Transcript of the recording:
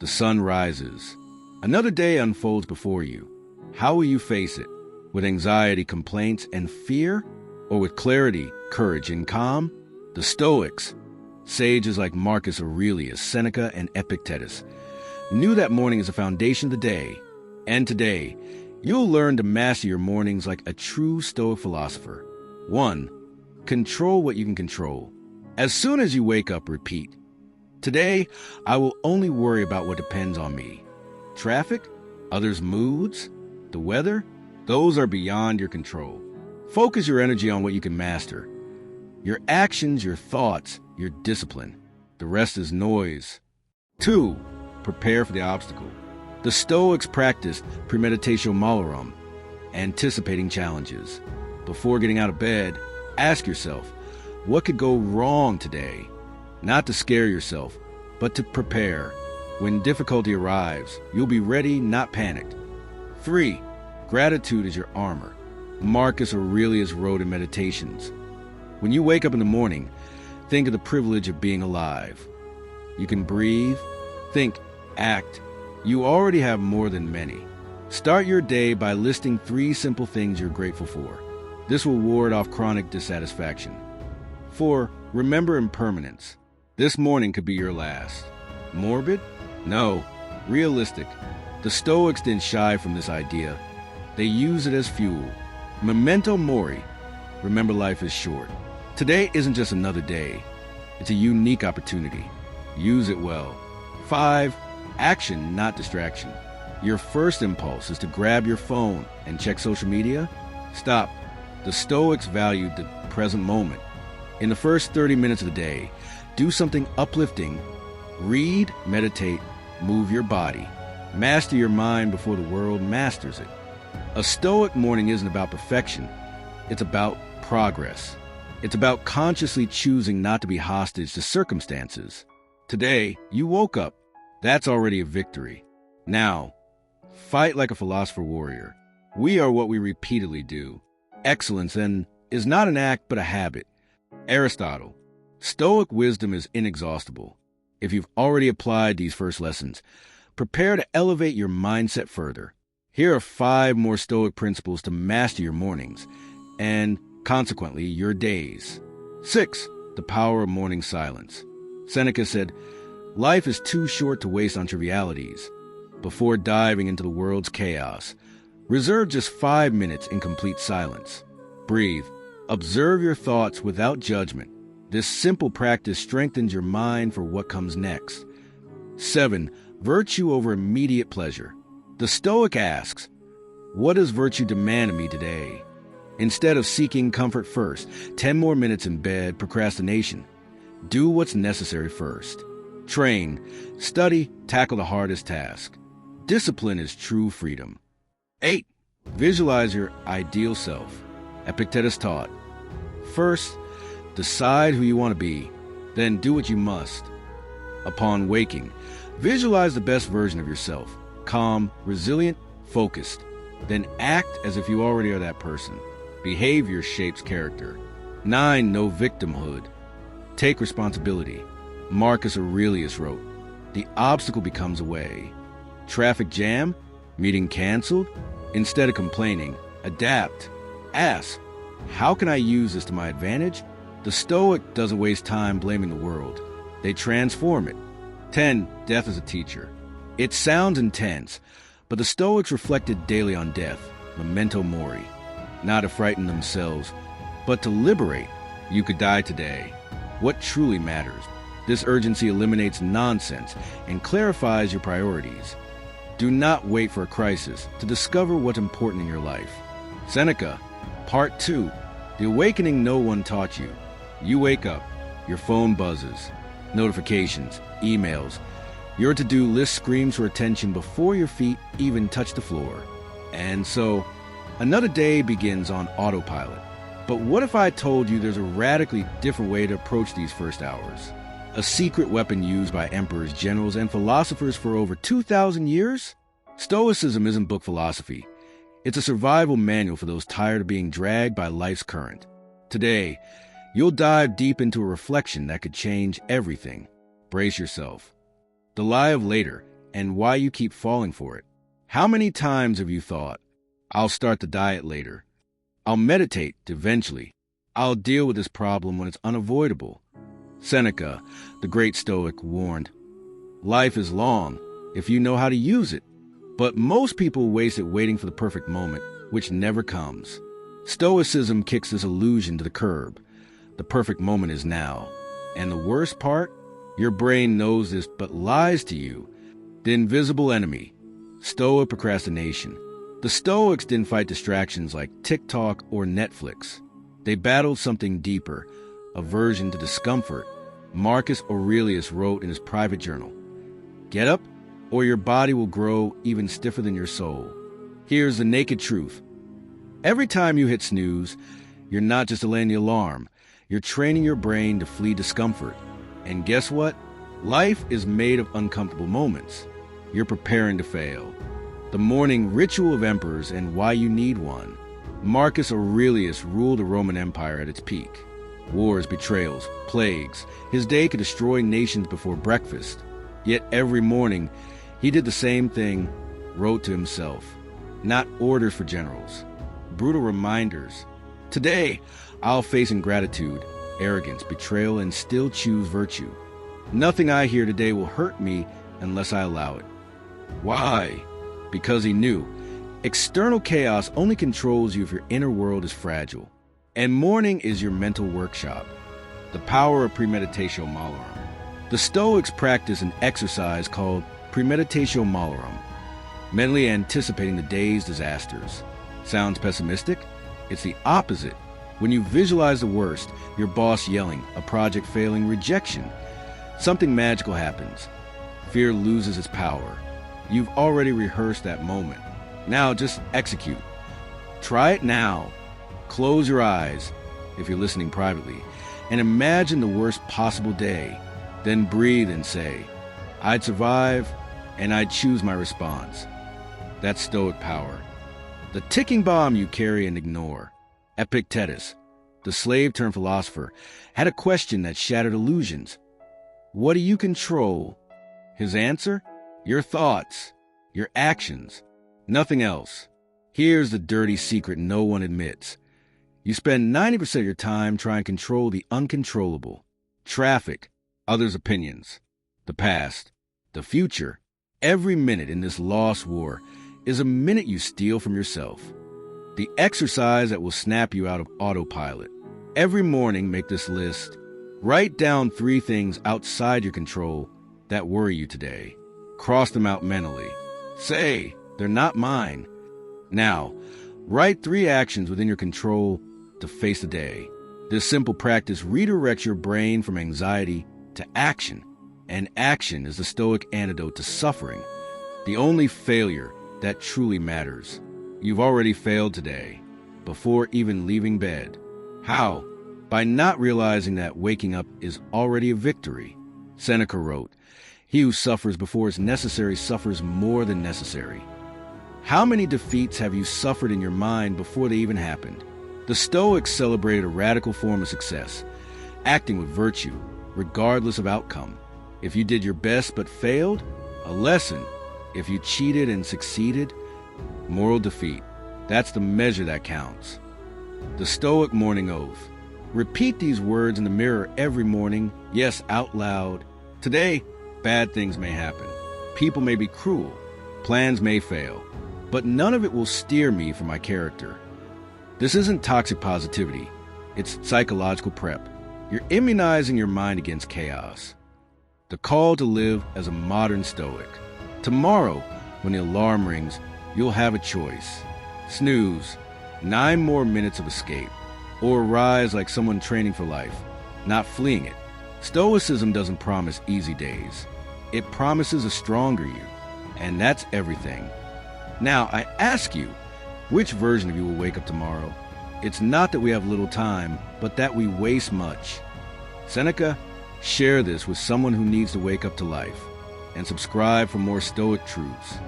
The sun rises. Another day unfolds before you. How will you face it? With anxiety, complaints, and fear? Or with clarity, courage, and calm? The Stoics, sages like Marcus Aurelius, Seneca, and Epictetus, knew that morning is the foundation of the day. And today, you'll learn to master your mornings like a true Stoic philosopher. 1. Control what you can control. As soon as you wake up, repeat, "Today, I will only worry about what depends on me." Traffic, others' moods, the weather, those are beyond your control. Focus your energy on what you can master. Your actions, your thoughts, your discipline. The rest is noise. 2. Prepare for the obstacle. The Stoics practiced premeditatio malorum, anticipating challenges. Before getting out of bed, ask yourself, what could go wrong today? Not to scare yourself, but to prepare. When difficulty arrives, you'll be ready, not panicked. 3. Gratitude is your armor. Marcus Aurelius wrote in Meditations, when you wake up in the morning, think of the privilege of being alive. You can breathe, think, act. You already have more than many. Start your day by listing 3 simple things you're grateful for. This will ward off chronic dissatisfaction. 4. Remember impermanence. This morning could be your last. Morbid? No. Realistic. The Stoics didn't shy from this idea. They use it as fuel. Memento mori. Remember, life is short. Today isn't just another day. It's a unique opportunity. Use it well. 5. Action, not distraction. Your first impulse is to grab your phone and check social media? Stop. The Stoics valued the present moment. In the first 30 minutes of the day, do something uplifting. Read, meditate, move your body. Master your mind before the world masters it. A Stoic morning isn't about perfection. It's about progress. It's about consciously choosing not to be hostage to circumstances. Today, you woke up. That's already a victory. Now, fight like a philosopher warrior. We are what we repeatedly do. Excellence then is not an act but a habit. Aristotle, Stoic wisdom is inexhaustible. If you've already applied these first lessons, prepare to elevate your mindset further. Here are 5 more Stoic principles to master your mornings, and consequently, your days. 6. The power of morning silence. Seneca said, life is too short to waste on trivialities. Before diving into the world's chaos, reserve just 5 minutes in complete silence. Breathe. Observe your thoughts without judgment. This simple practice strengthens your mind for what comes next. 7. Virtue over immediate pleasure. The Stoic asks, what does virtue demand of me today? Instead of seeking comfort first, 10 more minutes in bed, procrastination. Do what's necessary first. Train, study, tackle the hardest task. Discipline is true freedom. 8. Visualize your ideal self. Epictetus taught, first, decide who you want to be, then do what you must. Upon waking, visualize the best version of yourself, calm, resilient, focused. Then act as if you already are that person. Behavior shapes character. 9. No victimhood. Take responsibility. Marcus Aurelius wrote, the obstacle becomes a way. Traffic jam? Meeting canceled? Instead of complaining, adapt. Ask, how can I use this to my advantage? The Stoic doesn't waste time blaming the world. They transform it. 10. Death as a teacher. It sounds intense, but the Stoics reflected daily on death, memento mori. Not to frighten themselves, but to liberate. You could die today. What truly matters? This urgency eliminates nonsense and clarifies your priorities. Do not wait for a crisis to discover what's important in your life. Seneca, Part 2. The awakening no one taught you. You wake up. Your phone buzzes. Notifications, emails. Your to-do list screams for attention before your feet even touch the floor. And so, another day begins on autopilot. But what if I told you there's a radically different way to approach these first hours? A secret weapon used by emperors, generals, and philosophers for over 2,000 years? Stoicism isn't book philosophy. It's a survival manual for those tired of being dragged by life's current. Today, you'll dive deep into a reflection that could change everything. Brace yourself. The lie of later and why you keep falling for it. How many times have you thought, I'll start the diet later. I'll meditate eventually. I'll deal with this problem when it's unavoidable. Seneca, the great Stoic, warned, life is long if you know how to use it. But most people waste it waiting for the perfect moment, which never comes. Stoicism kicks this illusion to the curb. The perfect moment is now. And the worst part? Your brain knows this but lies to you. The invisible enemy, Stoic procrastination. The Stoics didn't fight distractions like TikTok or Netflix. They battled something deeper, aversion to discomfort. Marcus Aurelius wrote in his private journal, "Get up, or your body will grow even stiffer than your soul." Here's the naked truth. Every time you hit snooze, you're not just delaying the alarm. You're training your brain to flee discomfort. And guess what? Life is made of uncomfortable moments. You're preparing to fail. The morning ritual of emperors and why you need one. Marcus Aurelius ruled the Roman Empire at its peak. Wars, betrayals, plagues. His day could destroy nations before breakfast. Yet every morning, he did the same thing, wrote to himself. Not orders for generals. Brutal reminders. Today, I'll face ingratitude, arrogance, betrayal, and still choose virtue. Nothing I hear today will hurt me unless I allow it. Why? Because he knew. External chaos only controls you if your inner world is fragile. And morning is your mental workshop. The power of premeditatio malorum. The Stoics practice an exercise called premeditatio malorum, mentally anticipating the day's disasters. Sounds pessimistic? It's the opposite. When you visualize the worst, your boss yelling, a project failing, rejection, something magical happens. Fear loses its power. You've already rehearsed that moment. Now just execute. Try it now. Close your eyes, if you're listening privately, and imagine the worst possible day. Then breathe and say, I'd survive, and I'd choose my response. That's Stoic power. The ticking bomb you carry and ignore. Epictetus, the slave-turned-philosopher, had a question that shattered illusions. What do you control? His answer? Your thoughts, your actions, nothing else. Here's the dirty secret no one admits. You spend 90% of your time trying to control the uncontrollable. Traffic, others' opinions, the past, the future. Every minute in this lost war is a minute you steal from yourself. The exercise that will snap you out of autopilot. Every morning, make this list. Write down 3 things outside your control that worry you today. Cross them out mentally. Say, they're not mine. Now, write 3 actions within your control to face the day. This simple practice redirects your brain from anxiety to action. And action is the Stoic antidote to suffering. The only failure that truly matters. You've already failed today, before even leaving bed. How? By not realizing that waking up is already a victory. Seneca wrote, "He who suffers before it's necessary suffers more than necessary." How many defeats have you suffered in your mind before they even happened? The Stoics celebrated a radical form of success, acting with virtue, regardless of outcome. If you did your best but failed, a lesson. If you cheated and succeeded, moral defeat. That's the measure that counts. The Stoic morning oath. Repeat these words in the mirror every morning, yes, out loud. Today, bad things may happen. People may be cruel. Plans may fail. But none of it will steer me from my character. This isn't toxic positivity. It's psychological prep. You're immunizing your mind against chaos. The call to live as a modern Stoic. Tomorrow, when the alarm rings, you'll have a choice. Snooze, 9 more minutes of escape. Or rise like someone training for life, not fleeing it. Stoicism doesn't promise easy days. It promises a stronger you. And that's everything. Now, I ask you, which version of you will wake up tomorrow? It's not that we have little time, but that we waste much. Seneca, share this with someone who needs to wake up to life. And subscribe for more Stoic truths.